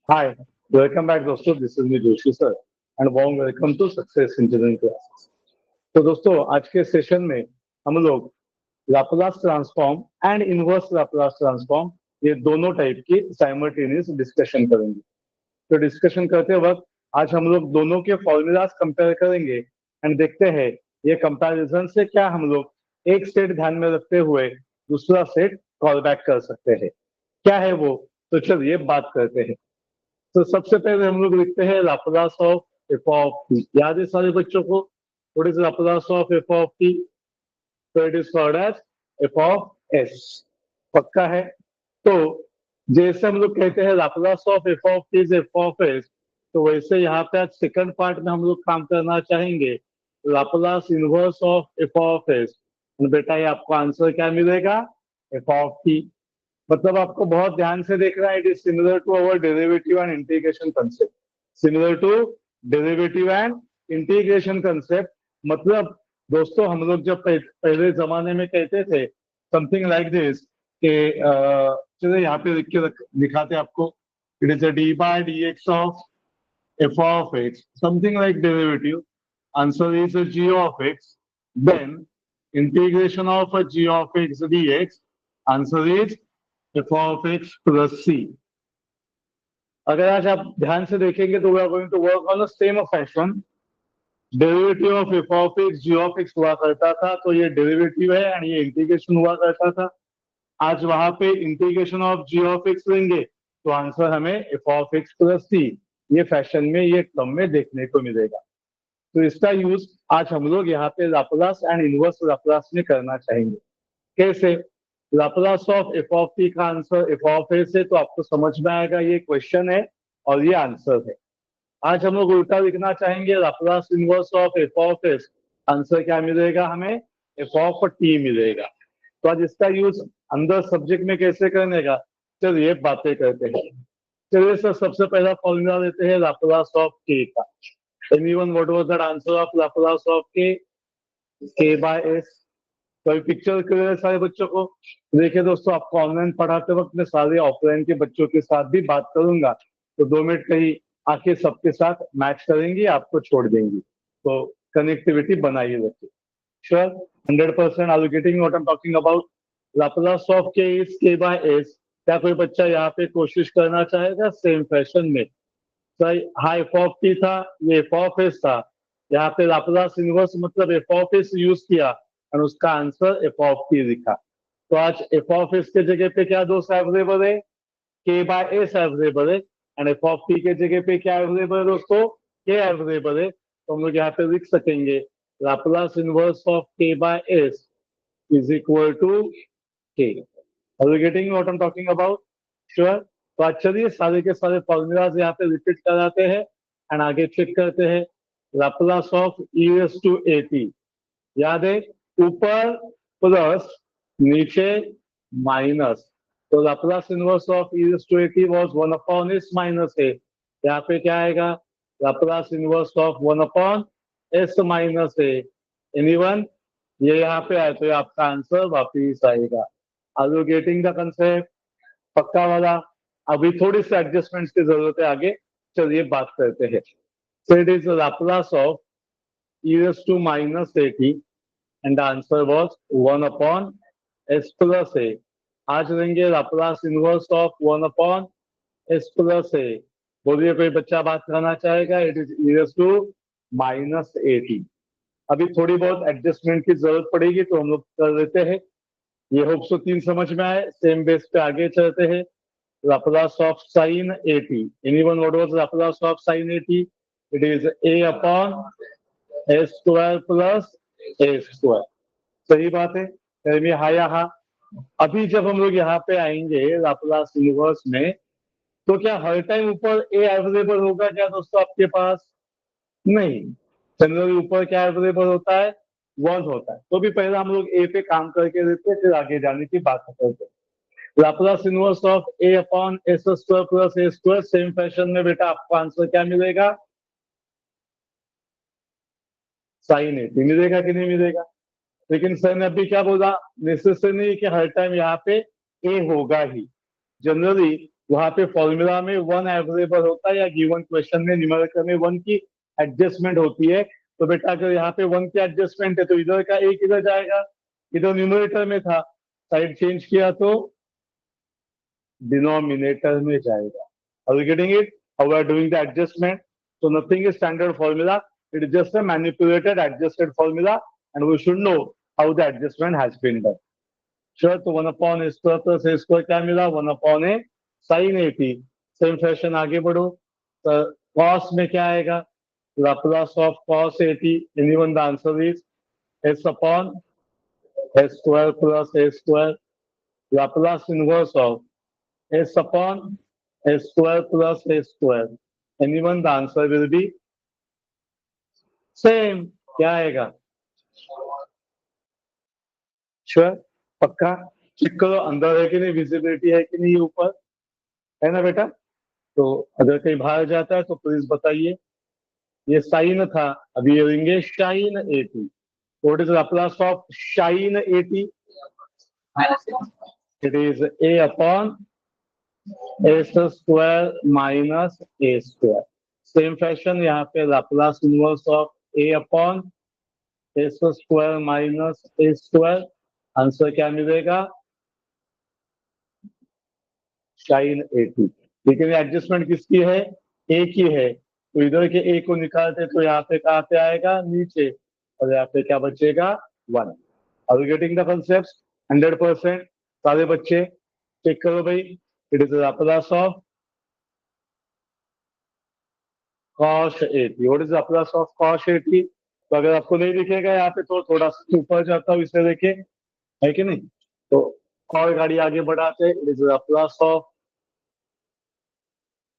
Hi, welcome back दोस्तों. This is me Joshi sir and warm welcome to success engineering classes. तो दोस्तों आज के सेशन में हम लोग Laplace transform and inverse Laplace transform ये दोनों टाइप की साइमल्टेनियस डिस्कशन करेंगे. तो डिस्कशन करते वक्त आज हम लोग दोनों के फॉर्मूलाज कंपेयर करेंगे एंड देखते हैं ये कंपैरिजन से क्या हम लोग एक सेट ध्यान में रखते हुए दूसरा सेट कॉल बैक कर सकते हैं. क्या है वो, तो चलिए बात करते हैं. तो सबसे पहले हम लोग लिखते हैं Laplace of F of T. याद है सारे बच्चों को what is Laplace of F of T? तो it is called as F of S. पक्का है? तो जैसे हम लोग कहते हैं Laplace of F of T is F of S, तो वैसे यहाँ पे आज सेकंड पार्ट में हम लोग काम करना चाहेंगे Laplace inverse of F of S. बेटा ये आपको आंसर क्या मिलेगा? F of T. मतलब आपको बहुत ध्यान से देखना है. It is similar to our derivative and integration concept. Similar to derivative and integration concept. मतलब दोस्तों हम लोग जब पहले जमाने में कहते थे समथिंग लाइक दिस कि चलिए यहाँ पे लिख के दिखाते आपको. It is a d by d x of F of x, something like derivative. Answer is g of x. Then integration of a g of x dx. Answer is F of x plus c. अगर आज आप ध्यान से देखेंगे तो we are going to work on the same fashion. Derivative of F of x g of x हुआ करता था, तो ये डेरिवेटिव है एंड ये इंटीग्रेशन हुआ करता था. आज वहां पे integration of G of X लेंगे तो आंसर हमें F of x plus C ये फैशन में ये टर्म में देखने को मिलेगा. तो इसका यूज आज हम लोग यहाँ पे लाप्लास एंड इनवर्स लाप्लास में करना चाहेंगे. कैसे? Laplace of F of T का आंसर एफ ऑफ एस है, तो आपको समझ में आएगा ये क्वेश्चन है और ये आंसर है. आज हम लोग उल्टा लिखना चाहेंगे Laplace inverse of F of S. Answer क्या मिलेगा हमें? एफ ऑफ टी मिलेगा. तो आज इसका यूज अंदर सब्जेक्ट में कैसे करने का, चलिए बातें करते हैं. चलिए सर सबसे पहला फॉर्मूला लेते हैं लाप्लास ऑफ के का. Anyone what was that answer of Laplace of k by S. तो अभी पिक्चर क्लियर है सारे बच्चों को? देखिए दोस्तों, आपको ऑनलाइन पढ़ाते वक्त मैं सारे ऑफलाइन के बच्चों के साथ भी बात करूंगा, तो 2 मिनट कहीं आके सबके साथ मैच करेंगी, आपको छोड़ देंगी. तो कनेक्टिविटी बनाइए रखिए. Sure 100%. Are you getting what I am talking about? Laplace of K is K by S. क्या कोई बच्चा यहाँ पे कोशिश करना चाहेगा सेम फैशन में? सही. हाँ, एफ ऑफ टी था, ये एफ ऑफ एस था. यहाँ पे लाप्लास इनवर्स मतलब एफ ऑफ एस यूज किया और उसका आंसर एफ ऑफ टी लिखा. तो आज एफ ऑफ एस के जगह पे क्या दोस्त अवेलेबल है? के बाय एस अवेलेबल है. एंड एफ ऑफ टी के जगह पे क्या अवेलेबल है दोस्तों? के अवेलेबल है. तो हम लोग यहाँ पे लिख सकेंगे Laplace inverse of k by s is equal to k. Are you getting what I am talking about? Sure. तो आज चलिए सारे के सारे फॉर्मूलाज यहाँ पे रिपीट कराते हैं एंड आगे चेक करते हैं. Laplace of e s to a t. याद है, ऊपर प्लस नीचे माइनस. तो Laplace inverse of e s to a t was 1 upon s minus a. यहाँ पे क्या आएगा? Laplace inverse of 1 upon s minus a. Anyone? ये यहाँ पे आए तो ये आपका आंसर वापिस आएगा. Are you getting the concept? पक्का वाला? अभी थोड़ी सी एडजस्टमेंट्स की जरूरत है आगे. चलिए बात करते हैं. So it is Laplace of e raised to minus at and the answer was 1 upon s plus a. आज लेंगे Laplace inverse of 1 upon s plus a. बोलिए कोई बच्चा बात करना चाहेगा? It is e raised to minus at. अभी थोड़ी बहुत एडजस्टमेंट की जरूरत पड़ेगी तो हम लोग कर देते हैं. ये होप सो 3 समझ में आए. सेम बेस पे आगे चलते हैं. Laplace of sine at. Anyone what was Laplace of sine at? It is a upon A square plus A square. सही बात है. हाँ यहाँ अभी जब हम लोग यहाँ पे आएंगे लाप्लास इनवर्स में, तो क्या हर टाइम ऊपर ए अवेलेबल होगा क्या दोस्तों आपके पास? नहीं. जनरली ऊपर क्या अवेलेबल होता है? 1 होता है. तो भी पहले हम लोग ए पे काम करके देते हैं, फिर आगे जाने की बात करते हैं. Laplace inverse of A upon S square plus A square. Same fashion में बेटा आपको आंसर क्या मिलेगा? साइन ए मिलेगा कि नहीं मिलेगा? लेकिन सर ने अभी क्या बोला? नेसेसरी नहीं कि हर टाइम यहाँ पे ए होगा ही. जनरली वहां पे फॉर्मूला में 1 अवेलेबल होता है या गिवन क्वेश्चन में न्यूमेरिकल में 1 की एडजस्टमेंट होती है। तो बेटा अगर यहाँ पे 1 की एडजस्टमेंट है तो इधर का एक इधर जाएगा, इधर न्यूमेरेटर में था, साइड चेंज किया तो डिनोमिनेटर में जाएगा। Are you getting it? How we are doing the adjustment? So nothing is standard formula. It is just a manipulated adjusted formula, and we should know how the adjustment has been done. Sure. तो 1 upon a square plus a square क्या मिला? 1 upon a sin 80. Same fashion आगे बढ़ो तो cos में क्या आएगा? Laplace of cos 80. Anyone the answer is s upon a square plus a square. Laplace inverse of s upon a square plus a square. Anyone the answer will be same. क्या आएगा? Sure, पक्का? Check करो अंदर है कि नहीं, visibility है कि नहीं ऊपर, है ना बेटा? तो अगर कहीं बाहर जाता है तो प्लीज बताइए। ये साइन था, अभी ये लेंगे shine 80. What is Laplace of shine 80? It is a upon S square minus A square. Same fashion यहाँ पे Laplace inverse of a upon S square minus A square. Answer क्या मिलेगा? साइन 80. लेकिन एडजस्टमेंट किसकी है? ए की है. तो इधर के ए को निकालते तो यहाँ पे कहाँ पे आएगा? नीचे. और यहाँ पे क्या बचेगा? 1. Are you getting the concept? 100%. सारे बच्चे चेक करो भाई. It is Laplace of cos 80. What is Laplace of cos 80? तो अगर आपको नहीं दिखेगा यहाँ पे तो थोड़ा सा ऊपर जाता हूँ, इसे देखे, है कि नहीं? तो और गाड़ी आगे बढ़ाते. It is Laplace of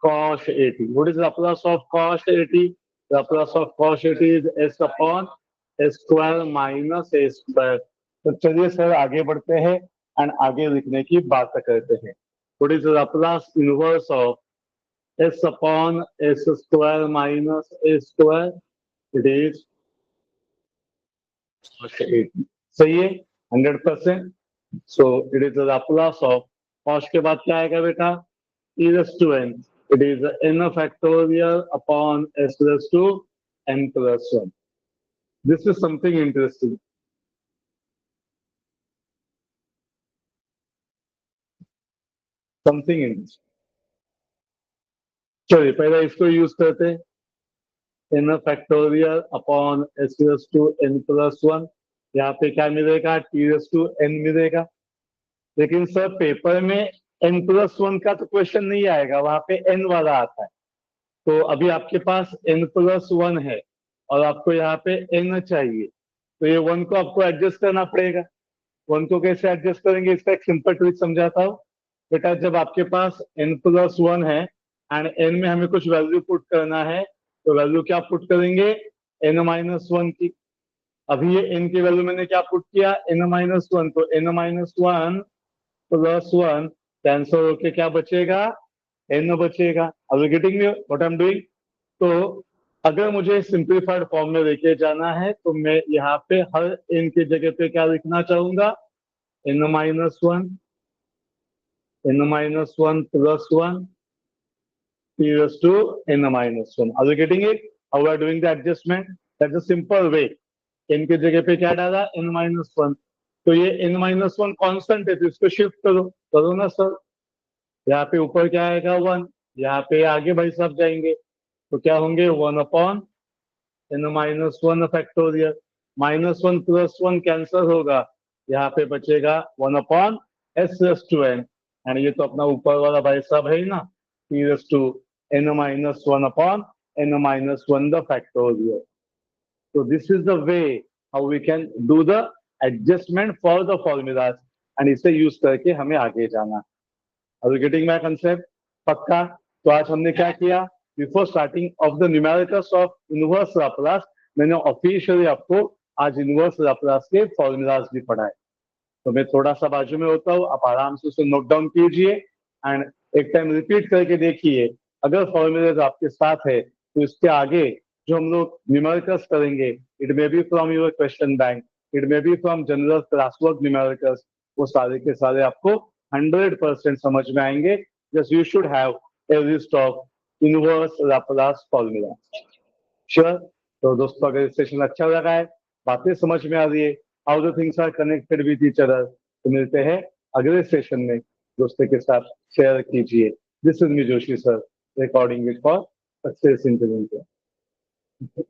cos 80. What is Laplace of cos 80? Laplace of cos 80 is s upon s square minus a square. तो चलिए सर आगे बढ़ते हैं एंड आगे लिखने की बात करते हैं. What is Laplace inverse of s upon s square minus a square? It is cos 80. सही है? 100%. So it is the Laplace of cos के बाद क्या आएगा बेटा? e raised to n. It is n factorial upon s raised to n plus 1. This is something interesting. Something interesting. चलिए पहले इसको यूज करते हैं. n factorial upon s raised to n plus 1. यहाँ पे क्या मिलेगा? t raised to n मिलेगा. लेकिन सर पेपर में n plus 1 का तो क्वेश्चन नहीं आएगा, वहां पे n वाला आता है. तो अभी आपके पास n plus 1 है और आपको यहाँ पे n चाहिए, तो ये 1 को आपको एडजस्ट करना पड़ेगा. 1 को कैसे एडजस्ट करेंगे? इसका एक सिंपल ट्रिक समझाता हूँ बेटा. जब आपके पास n plus 1 है एंड n में हमें कुछ वैल्यू पुट करना है, तो वैल्यू क्या पुट करेंगे? n minus 1 की. अभी ये n की वैल्यू मैंने क्या पुट किया? n minus 1. तो n minus 1 plus 1 कैंसल होके क्या बचेगा? n बचेगा. Are you getting me what I'm doing? तो अगर मुझे सिंप्लीफाइड फॉर्म में लेके जाना है तो मैं यहाँ पे हर n की जगह पे क्या लिखना चाहूंगा? n minus 1 plus 1 t raised to n minus 1. Are you getting it? How we are doing the adjustment? That's a simple way. n की जगह पे क्या डाला? n minus 1. तो ये n minus 1 कांस्टेंट है, तो इसको शिफ्ट करो ना सर. यहाँ पे ऊपर क्या आएगा? 1. यहाँ पे आगे भाई साहब जाएंगे तो क्या होंगे? 1 upon n minus 1 factorial. -1 plus 1 cancel होगा, यहाँ पे बचेगा 1 upon s raised to n. And ये तो अपना ऊपर वाला भाई साहब है ना, t raised to n minus 1 upon n minus 1 the factorial. So this is the way how we can do the adjustment for the formulas, and इसे यूज करके हमें आगे जाना. Are you getting my concept? पक्का? तो आज हमने क्या किया? Before starting of the numericals of inverse Laplace, मैंने ऑफिशियली आपको आज इनवर्स लाप्लास के फॉर्मूलाज भी पढ़ाए. तो मैं थोड़ा सा बाजू में होता हूँ, आप आराम से उसे नोट डाउन कीजिए एंड एक टाइम रिपीट करके देखिए. अगर फॉर्मूलाज आपके साथ है तो इसके आगे जो हम लोग न्यूमेरिकल्स करेंगे, it may be from your question bank, it may be from general class work numericals, वो सारे के सारे आपको 100% समझ में आएंगे. just you should have a list of inverse Laplace formula. Sure. तो दोस्तों अगर सेशन अच्छा लगा है, बातें समझ में आ रही है, how the things are connected with each other, तो मिलते हैं अगले सेशन में। दोस्तों के साथ शेयर कीजिए। This is me Joshi sir, recording it for success engineering.